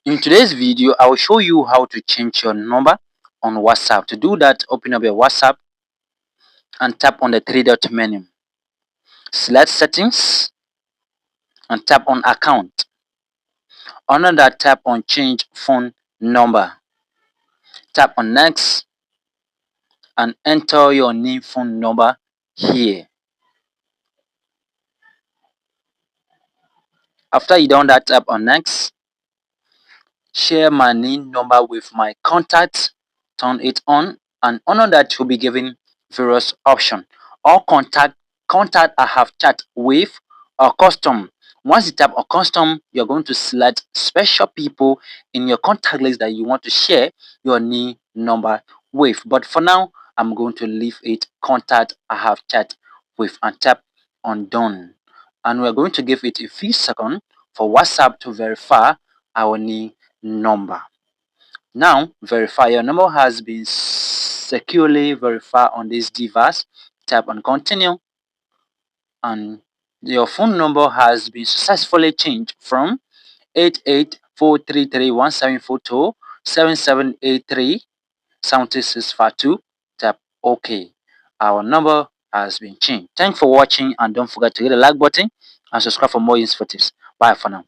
In today's video, I will show you how to change your number on WhatsApp. To do that, open up your WhatsApp and tap on the three dot menu. Select settings and tap on account. Under that, tap on change phone number. Tap on next and enter your new phone number here. After you done that, tap on next. Share my new number with my contacts. Turn it on, and under that you'll be given various options. All contact I have chat with or custom. Once you tap on custom, you're going to select special people in your contact list that you want to share your new number with. But for now, I'm going to leave it contact I have chat with and tap on done. And we're going to give it a few seconds for WhatsApp to verify our new number. Now, verify your number has been securely verified on this device. Tap on continue, and your phone number has been successfully changed from 88433174 7783 Tap OK. Our number has been changed. Thanks for watching, and don't forget to hit the like button and subscribe for more useful tips. Bye for now.